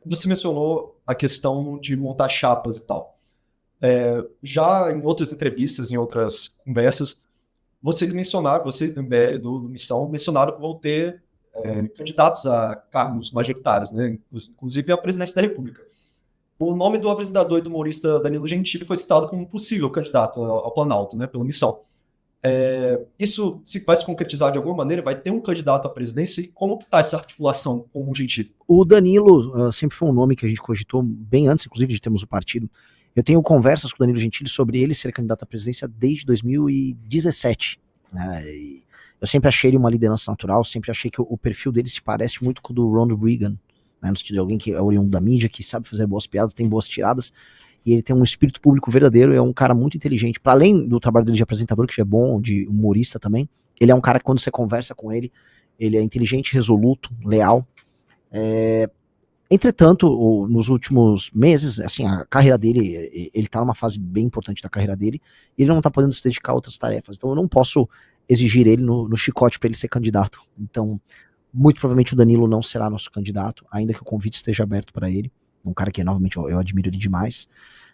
você mencionou a questão de montar chapas e tal. Já em outras entrevistas, em outras conversas, vocês do MBL, do Missão, mencionaram que vão ter candidatos a cargos majoritários, né? Inclusive a presidência da República. O nome do apresentador e do humorista Danilo Gentili foi citado como um possível candidato ao Planalto, né, pela Missão. Isso vai se concretizar de alguma maneira? Vai ter um candidato à presidência? E como que está essa articulação com o Gentili? O Danilo sempre foi um nome que a gente cogitou bem antes, inclusive, de termos o partido. Eu tenho conversas com o Danilo Gentili sobre ele ser candidato à presidência desde 2017. Né? Eu sempre achei ele uma liderança natural, sempre achei que o perfil dele se parece muito com o do Ronald Reagan, né? No sentido de alguém que é oriundo da mídia, que sabe fazer boas piadas, tem boas tiradas, e ele tem um espírito público verdadeiro, é um cara muito inteligente. Para além do trabalho dele de apresentador, que já é bom, de humorista também, ele é um cara que quando você conversa com ele, ele é inteligente, resoluto, leal. Entretanto, nos últimos meses, assim, a carreira dele, ele tá numa fase bem importante da carreira dele, e ele não tá podendo se dedicar a outras tarefas. Então eu não posso exigir ele no chicote para ele ser candidato. Então, muito provavelmente o Danilo não será nosso candidato, ainda que o convite esteja aberto para ele. Um cara que, novamente, eu admiro ele demais.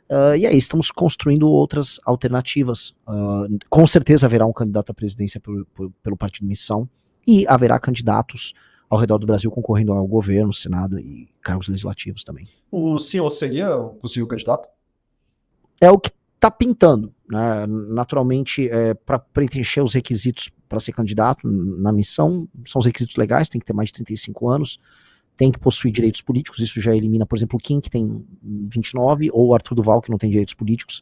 E aí, estamos construindo outras alternativas. Com certeza haverá um candidato à presidência pelo Partido Missão, e haverá candidatos ao redor do Brasil concorrendo ao governo, Senado e cargos legislativos também. O senhor seria um possível candidato? É o que está pintando, né? Naturalmente, para preencher os requisitos para ser candidato na missão, são os requisitos legais, tem que ter mais de 35 anos, tem que possuir direitos políticos, isso já elimina, por exemplo, o Kim, que tem 29, ou o Arthur Duval, que não tem direitos políticos.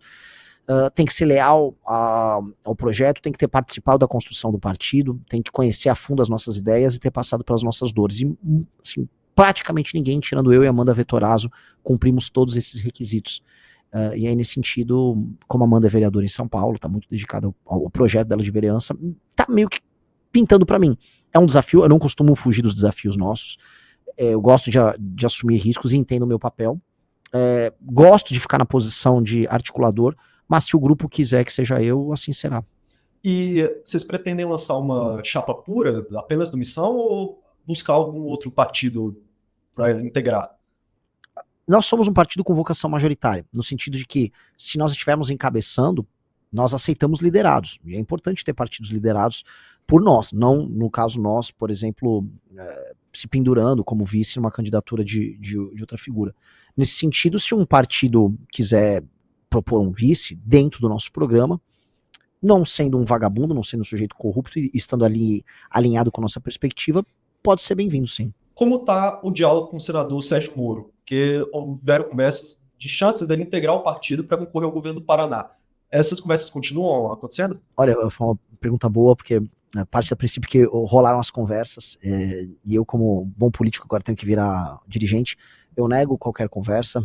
Tem que ser leal ao projeto, tem que ter participado da construção do partido, tem que conhecer a fundo as nossas ideias e ter passado pelas nossas dores. E, assim, praticamente ninguém, tirando eu e Amanda Vettorazzo, cumprimos todos esses requisitos. E aí, nesse sentido, como a Amanda é vereadora em São Paulo, está muito dedicada ao projeto dela de vereança, está meio que pintando para mim. É um desafio, eu não costumo fugir dos desafios nossos, eu gosto de assumir riscos e entendo o meu papel, gosto de ficar na posição de articulador, mas se o grupo quiser que seja eu, assim será. E vocês pretendem lançar uma chapa pura, apenas do Missão, ou buscar algum outro partido para integrar? Nós somos um partido com vocação majoritária, no sentido de que, se nós estivermos encabeçando, nós aceitamos liderados, e é importante ter partidos liderados por nós, não, no caso nós, por exemplo, se pendurando como vice numa candidatura de outra figura. Nesse sentido, se um partido quiser propor um vice dentro do nosso programa, não sendo um vagabundo, não sendo um sujeito corrupto e estando ali alinhado com a nossa perspectiva, pode ser bem-vindo, sim. Como está o diálogo com o senador Sérgio Moro? Porque houveram conversas de chances dele integrar o partido para concorrer ao governo do Paraná. Essas conversas continuam acontecendo? Olha, foi uma pergunta boa, porque parte do princípio que rolaram as conversas, e eu, como bom político, agora tenho que virar dirigente. Eu nego qualquer conversa,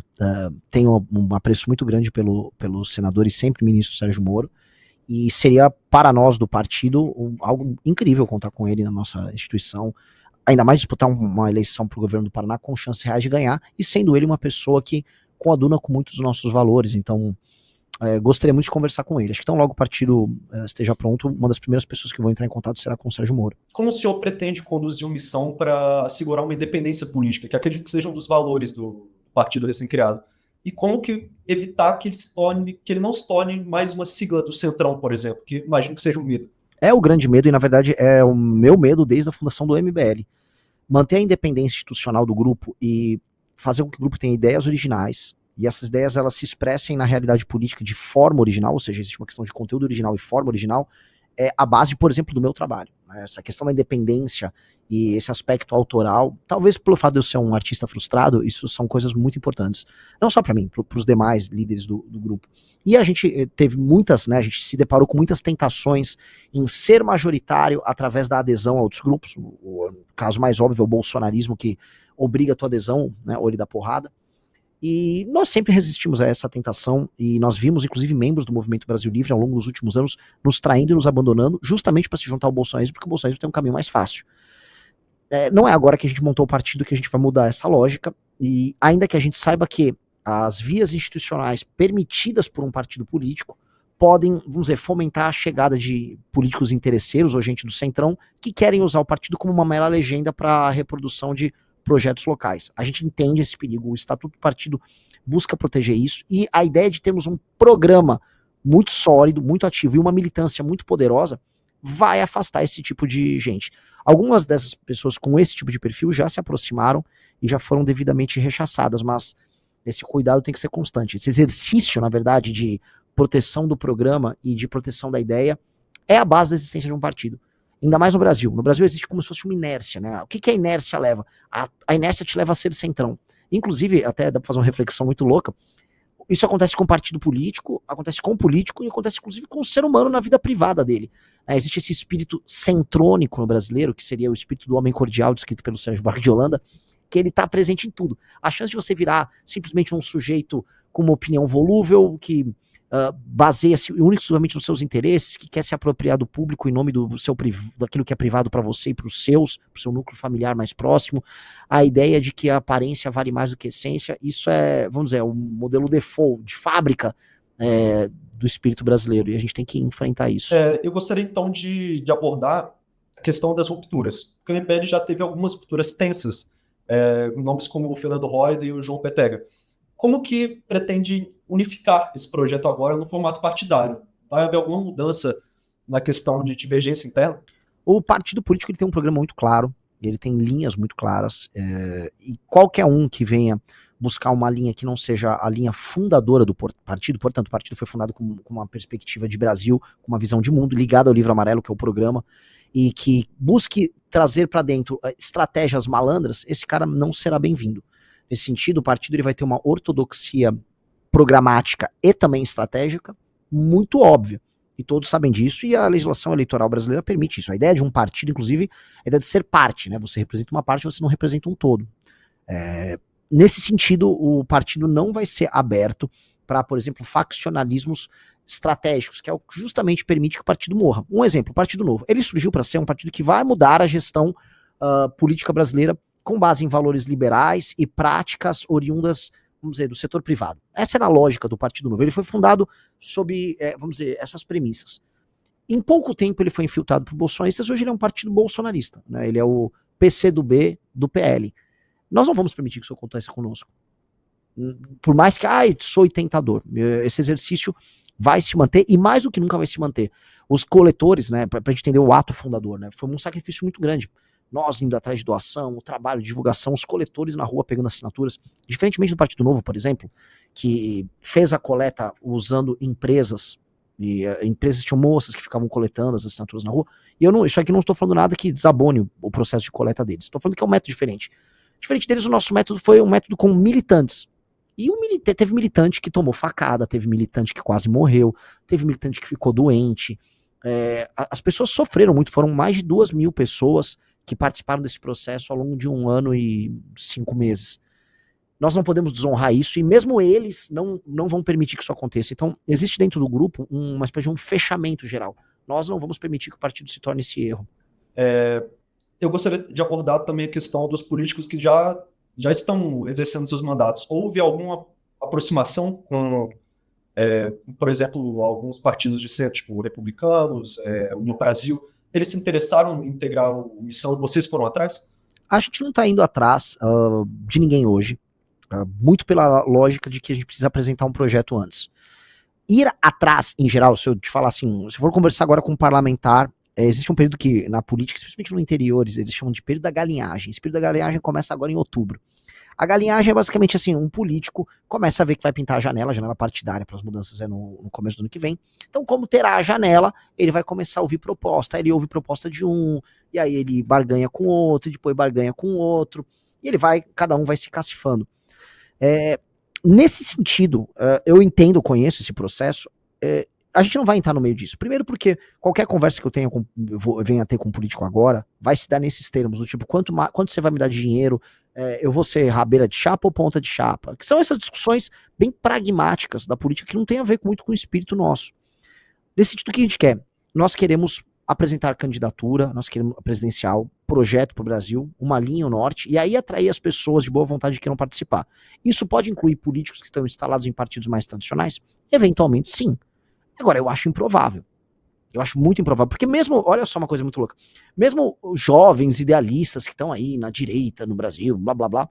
tenho um apreço muito grande pelo senador e sempre ministro Sérgio Moro, e seria para nós do partido algo incrível contar com ele na nossa instituição, ainda mais disputar uma eleição para o governo do Paraná com chances reais de ganhar, e sendo ele uma pessoa que coaduna com muitos dos nossos valores. Então gostaria muito de conversar com ele. Acho que tão logo o partido esteja pronto, uma das primeiras pessoas que vão entrar em contato será com o Sérgio Moro. Como o senhor pretende conduzir uma missão para assegurar uma independência política, que acredito que seja um dos valores do partido recém-criado? E como que evitar que ele não se torne mais uma sigla do Centrão, por exemplo, que imagino que seja um medo? É o grande medo, e na verdade é o meu medo desde a fundação do MBL. Manter a independência institucional do grupo e fazer com que o grupo tenha ideias originais, e essas ideias elas se expressem na realidade política de forma original, ou seja, existe uma questão de conteúdo original e forma original, é a base, por exemplo, do meu trabalho. Né? Essa questão da independência e esse aspecto autoral, talvez pelo fato de eu ser um artista frustrado, isso são coisas muito importantes. Não só para mim, para os demais líderes do grupo. E a gente teve muitas, né, a gente se deparou com muitas tentações em ser majoritário através da adesão a outros grupos. O caso mais óbvio é o bolsonarismo, que obriga a tua adesão, né, ou ele dá porrada. E nós sempre resistimos a essa tentação, e nós vimos inclusive membros do Movimento Brasil Livre ao longo dos últimos anos nos traindo e nos abandonando justamente para se juntar ao bolsonarismo, porque o bolsonarismo tem um caminho mais fácil. Não é agora que a gente montou o partido que a gente vai mudar essa lógica, e ainda que a gente saiba que as vias institucionais permitidas por um partido político podem, vamos dizer, fomentar a chegada de políticos interesseiros ou gente do centrão que querem usar o partido como uma mera legenda para a reprodução de projetos locais. A gente entende esse perigo, o Estatuto do Partido busca proteger isso, e a ideia de termos um programa muito sólido, muito ativo e uma militância muito poderosa vai afastar esse tipo de gente. Algumas dessas pessoas com esse tipo de perfil já se aproximaram e já foram devidamente rechaçadas, mas esse cuidado tem que ser constante. Esse exercício, na verdade, de proteção do programa e de proteção da ideia é a base da existência de um partido. Ainda mais no Brasil. No Brasil existe como se fosse uma inércia, né? O que a inércia leva? A inércia te leva a ser centrão. Inclusive, até dá pra fazer uma reflexão muito louca, isso acontece com o partido político, acontece com o político e acontece inclusive com o ser humano na vida privada dele. Existe esse espírito centrônico no brasileiro, que seria o espírito do homem cordial, descrito pelo Sérgio Buarque de Holanda, que ele está presente em tudo. A chance de você virar simplesmente um sujeito com uma opinião volúvel, que baseia-se única e exclusivamente nos seus interesses, que quer se apropriar do público em nome daquilo que é privado para você e para o seu núcleo familiar mais próximo, a ideia de que a aparência vale mais do que a essência, isso é, vamos dizer, o modelo default, de fábrica do espírito brasileiro, e a gente tem que enfrentar isso. Eu gostaria então de abordar a questão das rupturas, porque o MBL já teve algumas rupturas tensas, nomes como o Fernando Holliday e o João Petega. Como que pretende unificar esse projeto agora no formato partidário? Vai haver alguma mudança na questão de divergência interna? O partido político ele tem um programa muito claro, ele tem linhas muito claras, e qualquer um que venha buscar uma linha que não seja a linha fundadora do partido, portanto, o partido foi fundado com uma perspectiva de Brasil, com uma visão de mundo, ligada ao Livro Amarelo, que é o programa, e que busque trazer para dentro estratégias malandras, esse cara não será bem-vindo. Nesse sentido, o partido ele vai ter uma ortodoxia programática e também estratégica muito óbvia. E todos sabem disso, e a legislação eleitoral brasileira permite isso. A ideia de um partido, inclusive, é a ideia de ser parte, né? Você representa uma parte, você não representa um todo. Nesse sentido, o partido não vai ser aberto para, por exemplo, faccionalismos estratégicos, que é o que justamente permite que o partido morra. Um exemplo, o Partido Novo. Ele surgiu para ser um partido que vai mudar a gestão política brasileira com base em valores liberais e práticas oriundas, vamos dizer, do setor privado. Essa era a lógica do Partido Novo. Ele foi fundado sob, vamos dizer, essas premissas. Em pouco tempo ele foi infiltrado por bolsonaristas, hoje ele é um partido bolsonarista, né? Ele é o PCdoB do PL. Nós não vamos permitir que isso aconteça conosco. Por mais que, sou tentador, esse exercício vai se manter, e mais do que nunca vai se manter. Os coletores, né, pra gente entender o ato fundador, né, foi um sacrifício muito grande. Nós indo atrás de doação, o trabalho de divulgação, os coletores na rua pegando assinaturas, diferentemente do Partido Novo, por exemplo, que fez a coleta usando empresas, e empresas tinham moças que ficavam coletando as assinaturas na rua, e isso aqui não estou falando nada que desabone o processo de coleta deles, estou falando que é um método diferente. Diferente deles, o nosso método foi um método com militantes. E teve militante que tomou facada, teve militante que quase morreu, teve militante que ficou doente. As pessoas sofreram muito, foram mais de 2.000 pessoas que participaram desse processo ao longo de 1 ano e 5 meses. Nós não podemos desonrar isso, e mesmo eles não vão permitir que isso aconteça. Então, existe dentro do grupo uma espécie de um fechamento geral. Nós não vamos permitir que o partido se torne esse erro. Eu gostaria de abordar também a questão dos políticos que já estão exercendo seus mandatos. Houve alguma aproximação com, por exemplo, alguns partidos de centro, tipo republicanos, no Brasil, eles se interessaram em integrar a missão, vocês foram atrás? A gente não está indo atrás de ninguém hoje, muito pela lógica de que a gente precisa apresentar um projeto antes. Ir atrás, em geral, se eu te falar assim, se for conversar agora com um parlamentar, existe um período que, na política, especialmente no interior, eles chamam de período da galinhagem. Esse período da galinhagem começa agora em outubro. A galinhagem é basicamente assim, um político começa a ver que vai pintar a janela partidária para as mudanças no começo do ano que vem. Então, como terá a janela, ele vai começar a ouvir proposta, ele ouve proposta de um, e aí ele barganha com outro, e depois barganha com outro, e cada um vai se cacifando. Nesse sentido, eu conheço esse processo, a gente não vai entrar no meio disso. Primeiro porque qualquer conversa que eu venha a ter com um político agora, vai se dar nesses termos, do tipo, quanto você vai me dar de dinheiro, eu vou ser rabeira de chapa ou ponta de chapa? Que são essas discussões bem pragmáticas da política que não tem a ver muito com o espírito nosso. Nesse sentido, o que a gente quer? Nós queremos apresentar candidatura, nós queremos a presidencial, projeto para o Brasil, uma linha ao norte, e aí atrair as pessoas de boa vontade que queiram participar. Isso pode incluir políticos que estão instalados em partidos mais tradicionais? Eventualmente, sim. Agora, eu acho improvável. Eu acho muito improvável, porque mesmo, olha só uma coisa muito louca, mesmo os jovens idealistas que estão aí na direita, no Brasil, blá blá blá,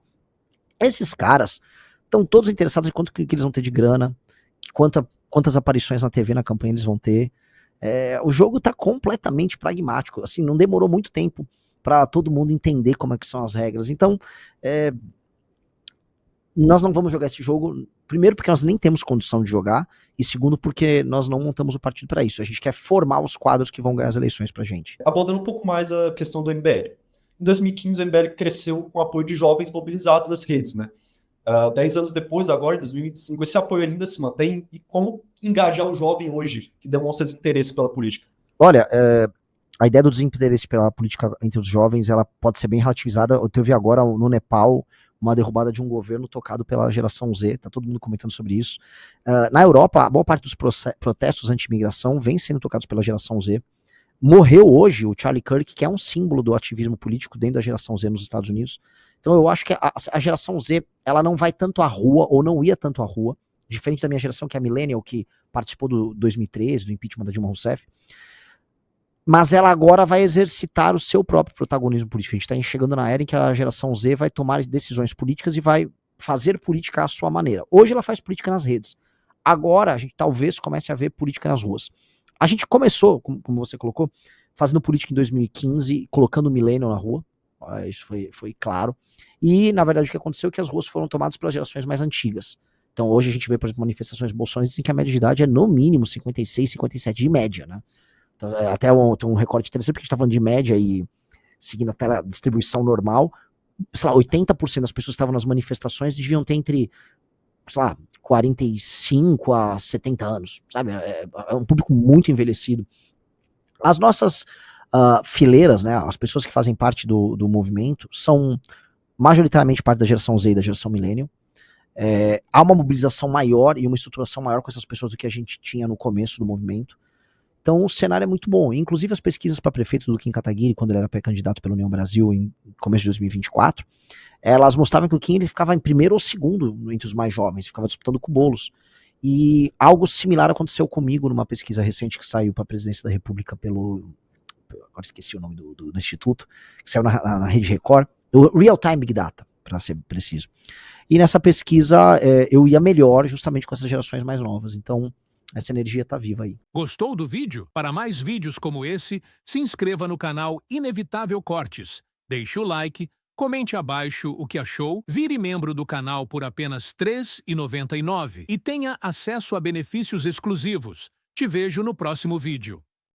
esses caras estão todos interessados em quanto que eles vão ter de grana, quantas aparições na TV, na campanha eles vão ter. O jogo tá completamente pragmático, assim, não demorou muito tempo para todo mundo entender como é que são as regras. Então, nós não vamos jogar esse jogo, primeiro porque nós nem temos condição de jogar, e segundo porque nós não montamos o partido para isso. A gente quer formar os quadros que vão ganhar as eleições pra gente. Abordando um pouco mais a questão do MBL. Em 2015, o MBL cresceu com o apoio de jovens mobilizados das redes, né? 10 anos depois, agora, em 2025, esse apoio ainda se mantém? E como engajar o jovem hoje, que demonstra desinteresse pela política? Olha, a ideia do desinteresse pela política entre os jovens, ela pode ser bem relativizada. Eu teve agora no Nepal uma derrubada de um governo tocado pela geração Z, tá todo mundo comentando sobre isso. Na Europa, a boa parte dos protestos anti-imigração vem sendo tocados pela geração Z. Morreu hoje o Charlie Kirk, que é um símbolo do ativismo político dentro da geração Z nos Estados Unidos. Então eu acho que a geração Z, ela não vai tanto à rua, ou não ia tanto à rua, diferente da minha geração, que é a Millennial, que participou do 2013, do impeachment da Dilma Rousseff, mas ela agora vai exercitar o seu próprio protagonismo político. A gente está chegando na era em que a geração Z vai tomar decisões políticas e vai fazer política à sua maneira. Hoje ela faz política nas redes. Agora a gente talvez comece a ver política nas ruas. A gente começou, como você colocou, fazendo política em 2015, colocando o Millennial na rua. Isso foi claro. E, na verdade, o que aconteceu é que as ruas foram tomadas pelas gerações mais antigas. Então, hoje a gente vê, por exemplo, manifestações bolsonaristas em que a média de idade é no mínimo 56, 57 de média, né? Então, até tem um recorte interessante, porque a gente tá falando de média e seguindo até a distribuição normal, sei lá, 80% das pessoas que estavam nas manifestações deviam ter entre, sei lá, 45 a 70 anos, sabe? É um público muito envelhecido. As nossas fileiras, né, as pessoas que fazem parte do movimento, são majoritariamente parte da geração Z e da geração Millennial. Há uma mobilização maior e uma estruturação maior com essas pessoas do que a gente tinha no começo do movimento. Então o cenário é muito bom. Inclusive as pesquisas para prefeito do Kim Kataguiri, quando ele era pré-candidato pela União Brasil em começo de 2024, elas mostravam que o Kim ele ficava em primeiro ou segundo entre os mais jovens, ficava disputando com o Boulos. E algo similar aconteceu comigo numa pesquisa recente que saiu para a presidência da República agora esqueci o nome do instituto, que saiu na Rede Record, o Real Time Big Data, para ser preciso. E nessa pesquisa eu ia melhor justamente com essas gerações mais novas. Então essa energia tá viva aí. Gostou do vídeo? Para mais vídeos como esse, se inscreva no canal Inevitável Cortes, deixe o like, comente abaixo o que achou, vire membro do canal por apenas R$ 3,99 e tenha acesso a benefícios exclusivos. Te vejo no próximo vídeo.